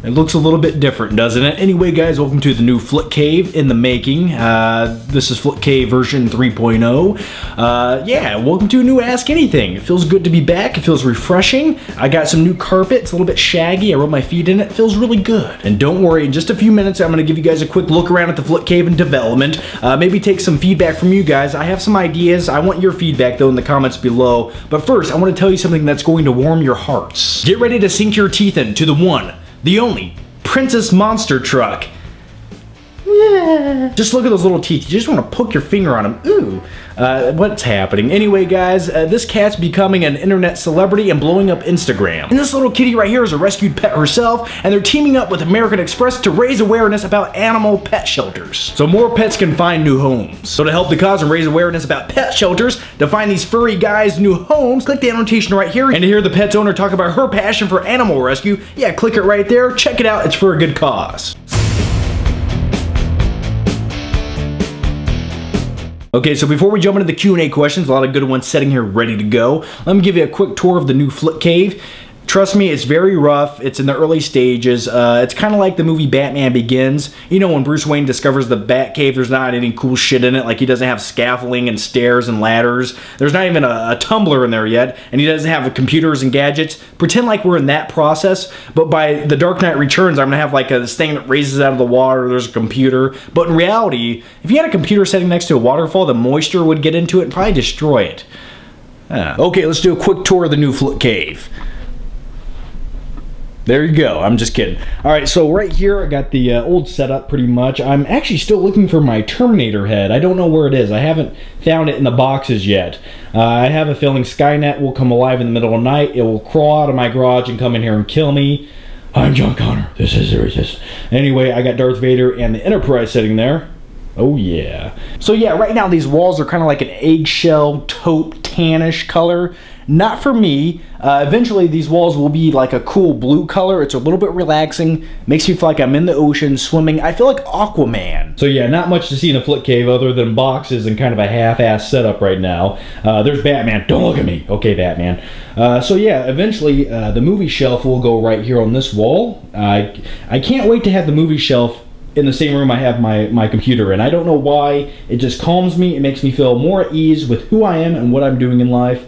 It looks a little bit different, doesn't it? Anyway, guys, welcome to the new Flick Cave in the making. This is Flick Cave version 3.0. Yeah, welcome to a new Ask Anything. It feels good to be back. It feels refreshing. I got some new carpet. It's a little bit shaggy. I rubbed my feet in it. It feels really good. And don't worry, in just a few minutes, I'm going to give you guys a quick look around at the Flick Cave in development. Maybe take some feedback from you guys. I have some ideas. I want your feedback, though, in the comments below. But first, I want to tell you something that's going to warm your hearts. Get ready to sink your teeth into the one, the only Princess Monster Truck. Yeah. Just look at those little teeth. You just want to poke your finger on them. Ooh. What's happening? Anyway, guys, this cat's becoming an internet celebrity and blowing up Instagram. And this little kitty right here is a rescued pet herself, and they're teaming up with American Express to raise awareness about animal pet shelters, so more pets can find new homes. So to help the cause and raise awareness about pet shelters, to find these furry guys new homes, click the annotation right here. And to hear the pet's owner talk about her passion for animal rescue, yeah, click it right there. Check it out. It's for a good cause. Okay, so before we jump into the Q&A questions, a lot of good ones sitting here ready to go. Let me give you a quick tour of the new Flick Cave. Trust me, it's very rough. It's in the early stages. It's kind of like the movie Batman Begins. You know, when Bruce Wayne discovers the Batcave, there's not any cool shit in it. Like, he doesn't have scaffolding and stairs and ladders. There's not even a tumbler in there yet. And he doesn't have computers and gadgets. Pretend like we're in that process. But by The Dark Knight Returns, I'm going to have like this thing that raises out of the water. There's a computer. But in reality, if you had a computer sitting next to a waterfall, the moisture would get into it and probably destroy it. Okay, let's do a quick tour of the new Flick Cave. There you go. I'm just kidding. Alright, so right here I got the old setup pretty much. I'm actually still looking for my Terminator head. I don't know where it is. I haven't found it in the boxes yet. I have a feeling Skynet will come alive in the middle of the night. It will crawl out of my garage and come in here and kill me. I'm John Connor. This is Resist. Anyway, I got Darth Vader and the Enterprise sitting there. Oh yeah. So yeah, right now these walls are kind of like an eggshell taupe tannish color. Not for me. Eventually these walls will be like a cool blue color. It's a little bit relaxing. Makes me feel like I'm in the ocean swimming. I feel like Aquaman. So yeah, not much to see in the Flick Cave other than boxes and kind of a half-ass setup right now. There's Batman. Don't look at me. Okay, Batman. So yeah, eventually the movie shelf will go right here on this wall. I can't wait to have the movie shelf in the same room I have my computer in. I don't know why. It just calms me. It makes me feel more at ease with who I am and what I'm doing in life.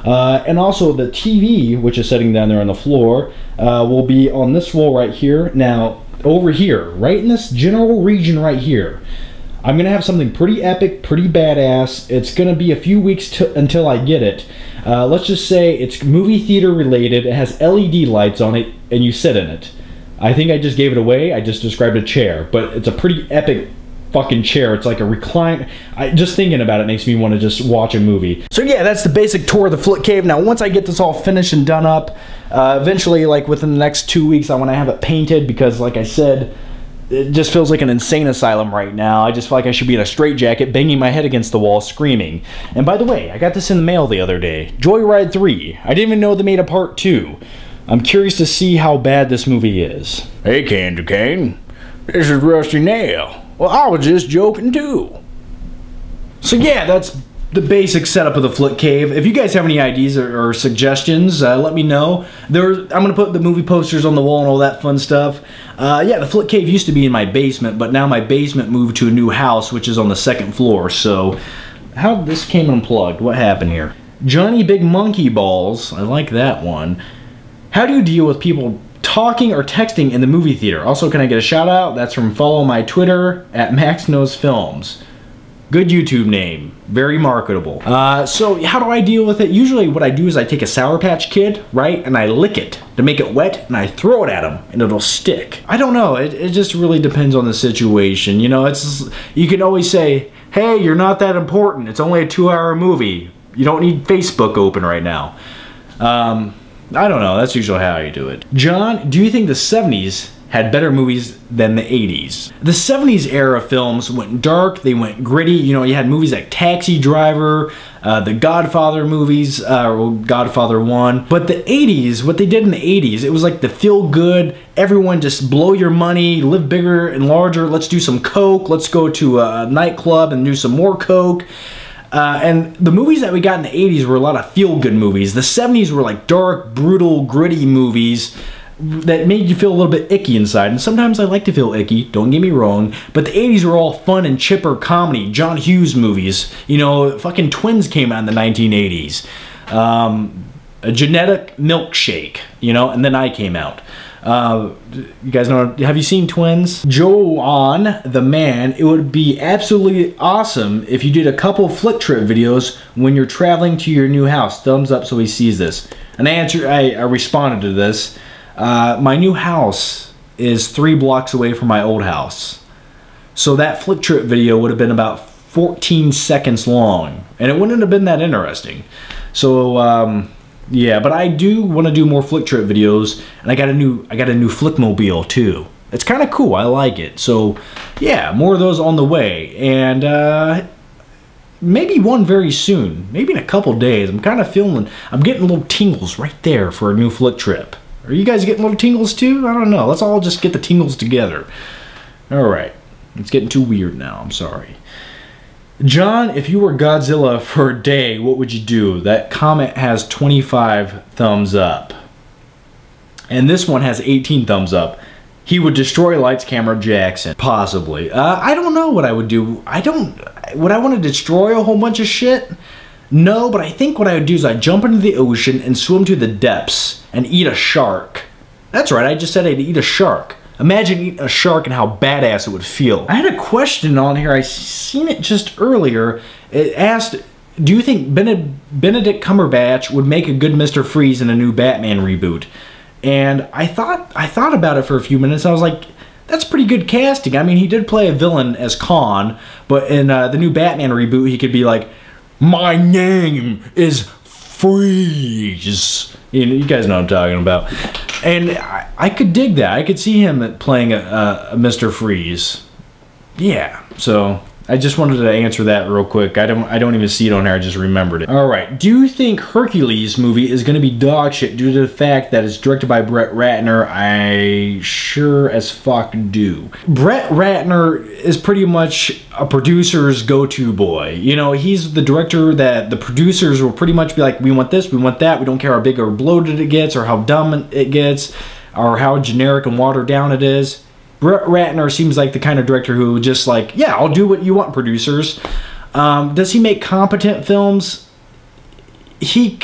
And also the TV, which is sitting down there on the floor, will be on this wall right here. Now, over here, right in this general region right here, I'm going to have something pretty epic, pretty badass. It's going to be a few weeks until I get it. Let's just say it's movie theater related. It has LED lights on it, and you sit in it. I think I just gave it away. I just described a chair, but it's a pretty epic fucking chair. It's like a recline. Just thinking about it makes me want to just watch a movie. So yeah, that's the basic tour of the Flick Cave. Now, once I get this all finished and done up, eventually, like within the next 2 weeks, I want to have it painted because, like I said, it just feels like an insane asylum right now. I just feel like I should be in a straitjacket, banging my head against the wall, screaming. And by the way, I got this in the mail the other day. Joyride 3. I didn't even know they made a part 2. I'm curious to see how bad this movie is. Hey, Candy Cane. This is Rusty Nail. Well, I was just joking too. So yeah, that's the basic setup of the Flick Cave. If you guys have any ideas or suggestions, let me know. I'm gonna put the movie posters on the wall and all that fun stuff. Yeah, the Flick Cave used to be in my basement, but now my basement moved to a new house, which is on the 2nd floor. So, how this came unplugged? What happened here? Johnny Big Monkey Balls. I like that one. How do you deal with people talking or texting in the movie theater? Also, can I get a shout out? That's from follow my Twitter at Max Knows Films. Good YouTube name. Very marketable. So how do I deal with it? Usually what I do is I take a Sour Patch Kid, right? And I lick it to make it wet and I throw it at them and it'll stick. I don't know. It just really depends on the situation. You know, you can always say, hey, you're not that important. It's only a 2-hour movie. You don't need Facebook open right now. I don't know, that's usually how you do it. John, do you think the 70s had better movies than the 80s? The 70s era films went dark, they went gritty. You know, you had movies like Taxi Driver, the Godfather movies, Godfather 1. But the 80s, what they did in the 80s, it was like the feel good, everyone just blow your money, live bigger and larger, let's do some coke, let's go to a nightclub and do some more coke. And the movies that we got in the 80s were a lot of feel-good movies. The 70s were like dark, brutal, gritty movies. that made you feel a little bit icky inside. And sometimes I like to feel icky, don't get me wrong, but the 80s were all fun and chipper comedy. John Hughes movies, you know, fucking Twins came out in the 1980s. A Genetic Milkshake, you know, and then I came out. You guys know, have you seen Twins? Joan the Man, it would be absolutely awesome if you did a couple flick trip videos when you're traveling to your new house. Thumbs up so he sees this. And I responded to this. My new house is 3 blocks away from my old house. So that flick trip video would have been about 14 seconds long. And it wouldn't have been that interesting. So, yeah, but I do want to do more flick trip videos, and I got a new Flickmobile too. It's kind of cool. I like it. So, yeah, more of those on the way, and maybe one very soon, maybe in a couple days. I'm kind of feeling, I'm getting little tingles right there for a new flick trip. Are you guys getting little tingles too? I don't know. Let's all just get the tingles together. All right, it's getting too weird now. I'm sorry. John, if you were Godzilla for a day, what would you do? That comment has 25 thumbs up. And this one has 18 thumbs up. He would destroy Lights Camera Jackson. Possibly. I don't know what I would do. Would I want to destroy a whole bunch of shit? No, but I think what I would do is I'd jump into the ocean and swim to the depths and eat a shark. That's right, I just said I'd eat a shark. Imagine eating a shark and how badass it would feel. I had a question on here. I seen it just earlier. It asked, do you think Benedict Cumberbatch would make a good Mr. Freeze in a new Batman reboot? And I thought about it for a few minutes. I was like, that's pretty good casting. I mean, he did play a villain as Khan, but in the new Batman reboot, he could be like, my name is Freeze. You guys know what I'm talking about. And I could dig that. I could see him playing a Mr. Freeze. Yeah, so I just wanted to answer that real quick. I don't even see it on here, I just remembered it. Alright, do you think Hercules movie is going to be dog shit due to the fact that it's directed by Brett Ratner? I sure as fuck do. Brett Ratner is pretty much a producer's go-to boy. You know, he's the director that the producers will pretty much be like, we want this, we want that, we don't care how big or bloated it gets or how dumb it gets or how generic and watered down it is. Brett Ratner seems like the kind of director who just like, yeah, I'll do what you want, producers. Does he make competent films? He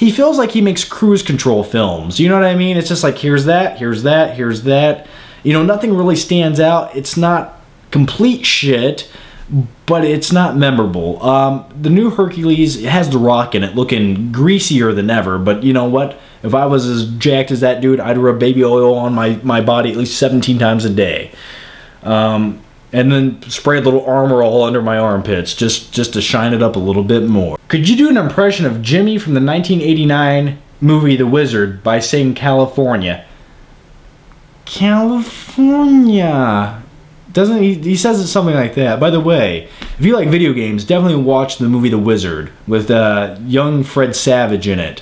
feels like he makes cruise control films. You know what I mean? It's just like, here's that, here's that, here's that. You know, nothing really stands out. It's not complete shit, but it's not memorable. The new Hercules, it has The Rock in it, looking greasier than ever, but you know what? If I was as jacked as that dude, I'd rub baby oil on my body at least 17 times a day. And then spray a little armor all under my armpits just to shine it up a little bit more. Could you do an impression of Jimmy from the 1989 movie The Wizard by saying California? California. Doesn't he says it something like that. By the way, if you like video games, definitely watch the movie The Wizard with young Fred Savage in it.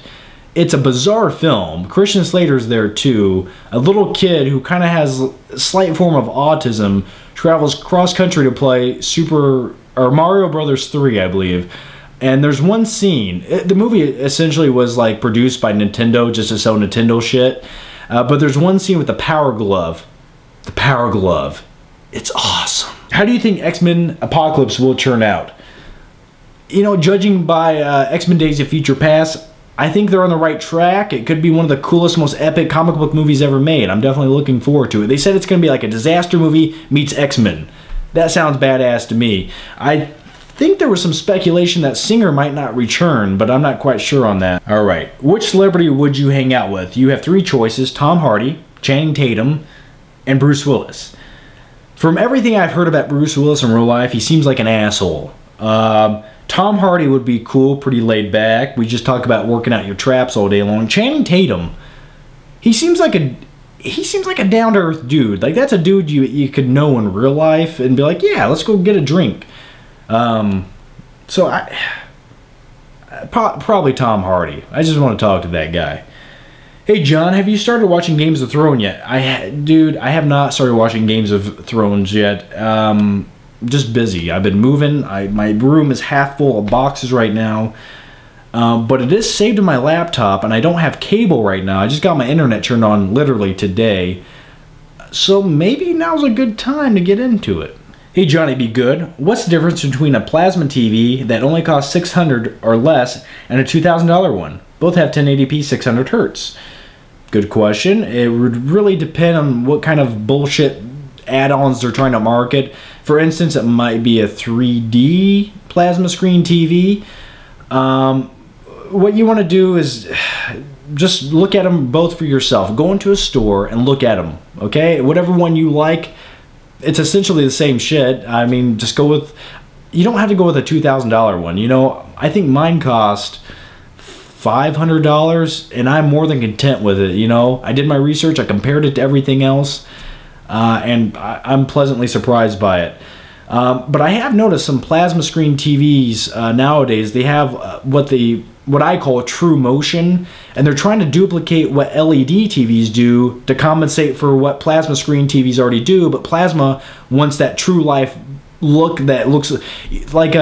It's a bizarre film. Christian Slater's there too. A little kid who kind of has a slight form of autism travels cross country to play Mario Brothers 3, I believe. And there's one scene. The movie essentially was like produced by Nintendo just to sell Nintendo shit. But there's one scene with the Power Glove. The Power Glove. It's awesome. How do you think X-Men Apocalypse will turn out? You know, judging by X-Men Days of Future Past, I think they're on the right track. It could be one of the coolest, most epic comic book movies ever made. I'm definitely looking forward to it. They said it's going to be like a disaster movie meets X-Men. That sounds badass to me. I think there was some speculation that Singer might not return, but I'm not quite sure on that. Alright, which celebrity would you hang out with? You have 3 choices: Tom Hardy, Channing Tatum, and Bruce Willis. From everything I've heard about Bruce Willis in real life, he seems like an asshole. Tom Hardy would be cool, pretty laid back. We just talk about working out your traps all day long. Channing Tatum, he seems like a down-to-earth dude. Like, that's a dude you could know in real life and be like, yeah, let's go get a drink. So probably Tom Hardy. I just want to talk to that guy. Hey John, have you started watching Games of Thrones yet? Dude, I have not started watching Games of Thrones yet. Just busy. I've been moving. My room is half full of boxes right now. but it is saved in my laptop, and I don't have cable right now. I just got my internet turned on literally today. So maybe now's a good time to get into it. Hey Johnny Be Good, what's the difference between a plasma TV that only costs $600 or less and a $2,000 one? Both have 1080p 600 Hz. Good question. It would really depend on what kind of bullshit add-ons they're trying to market. For instance, it might be a 3D plasma screen TV. What you want to do is just look at them both for yourself. Go into a store and look at them, okay? Whatever one you like, it's essentially the same shit. I mean, just go with... You don't have to go with a $2,000 one. You know, I think mine cost $500, and I'm more than content with it, you know? I did my research, I compared it to everything else, and I'm pleasantly surprised by it. But I have noticed some plasma screen TVs nowadays, they have what I call true motion, and they're trying to duplicate what LED TVs do to compensate for what plasma screen TVs already do, but plasma wants that true life look that looks like,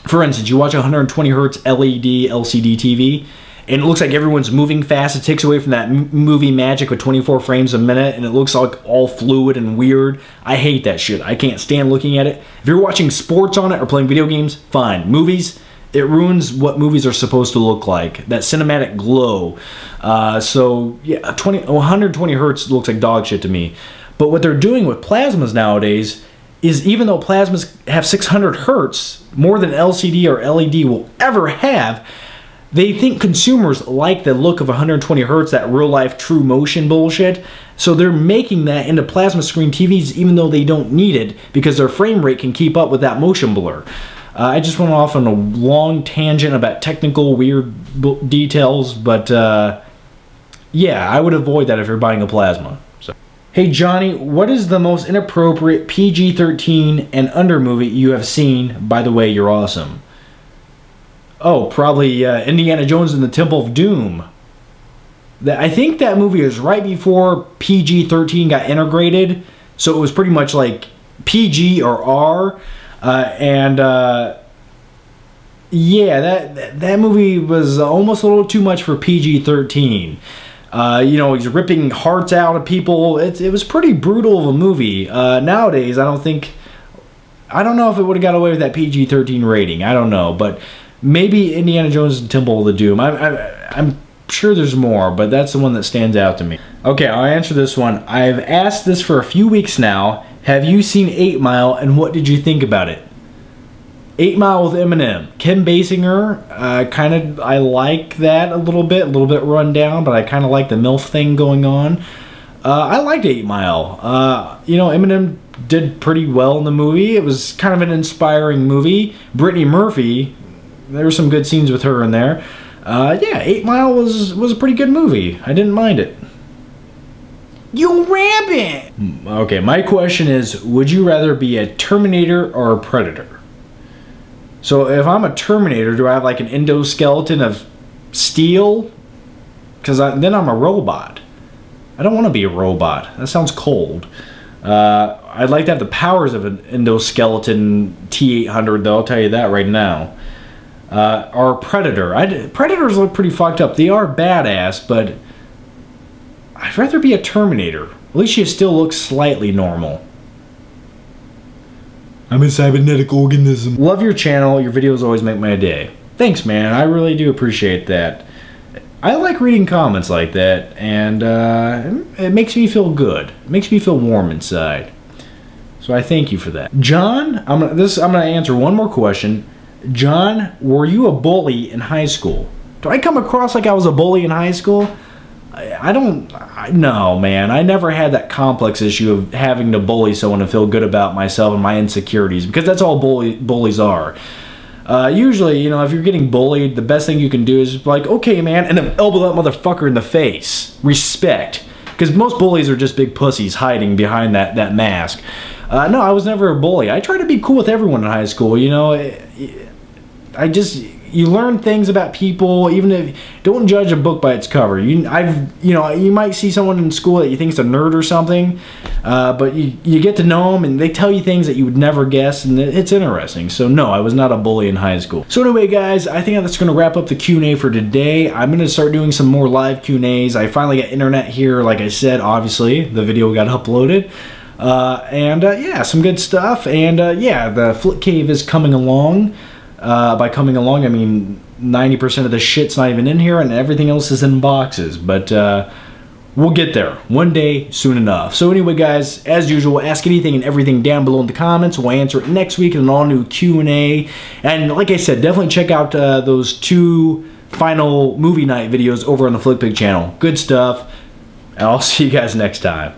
for instance, you watch a 120 Hertz LED LCD TV, and it looks like everyone's moving fast. It takes away from that movie magic with 24 frames a minute, and it looks like all fluid and weird. I hate that shit. I can't stand looking at it. If you're watching sports on it or playing video games, fine. Movies, it ruins what movies are supposed to look like. That cinematic glow. So yeah, 120 Hertz looks like dog shit to me. But what they're doing with plasmas nowadays is, even though plasmas have 600 Hertz, more than LCD or LED will ever have, they think consumers like the look of 120 Hertz, that real life true motion bullshit. So they're making that into plasma screen TVs even though they don't need it, because their frame rate can keep up with that motion blur. I just went off on a long tangent about technical weird details, but yeah, I would avoid that if you're buying a plasma. So. Hey Johnny, what is the most inappropriate PG-13 and under movie you have seen? By the way, you're awesome. Oh, probably Indiana Jones and the Temple of Doom. I think that movie was right before PG-13 got integrated, so it was pretty much like PG or R. Yeah, that movie was almost a little too much for PG-13. You know, he's ripping hearts out of people. It was pretty brutal of a movie. Nowadays, I don't know if it would have got away with that PG-13 rating. I don't know, but maybe Indiana Jones and Temple of the Doom. I'm sure there's more, but that's the one that stands out to me. Okay, I'll answer this one. I've asked this for a few weeks now. Have you seen 8 Mile, and what did you think about it? 8 Mile with Eminem. Kim Basinger, I like that a little bit run down, but I kind of like the MILF thing going on. I liked 8 Mile. You know, Eminem did pretty well in the movie. It was kind of an inspiring movie. Brittany Murphy, there were some good scenes with her in there. Yeah, 8 Mile was a pretty good movie. I didn't mind it. You rabbit! Okay, my question is, would you rather be a Terminator or a Predator? So if I'm a Terminator, do I have like an endoskeleton of steel? Because then I'm a robot. I don't want to be a robot. That sounds cold. I'd like to have the powers of an endoskeleton T-800, though, I'll tell you that right now. Or a Predator. Predators look pretty fucked up. They are badass, but I'd rather be a Terminator. At least you still look slightly normal. I'm a cybernetic organism. Love your channel. Your videos always make my day. Thanks, man. I really do appreciate that. I like reading comments like that, and it makes me feel good. It makes me feel warm inside. So I thank you for that. John, I'm gonna answer one more question. John, were you a bully in high school? Do I come across like I was a bully in high school? No, man. I never had that complex issue of having to bully someone to feel good about myself and my insecurities, because that's all bullies are. Usually, you know, if you're getting bullied, the best thing you can do is like, okay, man, and then elbow that motherfucker in the face. Respect. Because most bullies are just big pussies hiding behind that mask. No, I was never a bully. I tried to be cool with everyone in high school, you know. you learn things about people. Even if don't judge a book by its cover. You might see someone in school that you think is a nerd or something, but you get to know them and they tell you things that you would never guess, and it's interesting. So no, I was not a bully in high school. So anyway, guys, I think that's going to wrap up the Q&A for today. I'm going to start doing some more live Q&As. I finally got internet here, like I said. Obviously, the video got uploaded. Yeah, some good stuff. And yeah, the Flick Cave is coming along. By coming along, I mean 90% of the shit's not even in here, and everything else is in boxes. But we'll get there one day soon enough. So anyway, guys, as usual, ask anything and everything down below in the comments. We'll answer it next week in an all-new Q&A. And like I said, definitely check out those 2 final movie night videos over on the FlickPig channel. Good stuff. And I'll see you guys next time.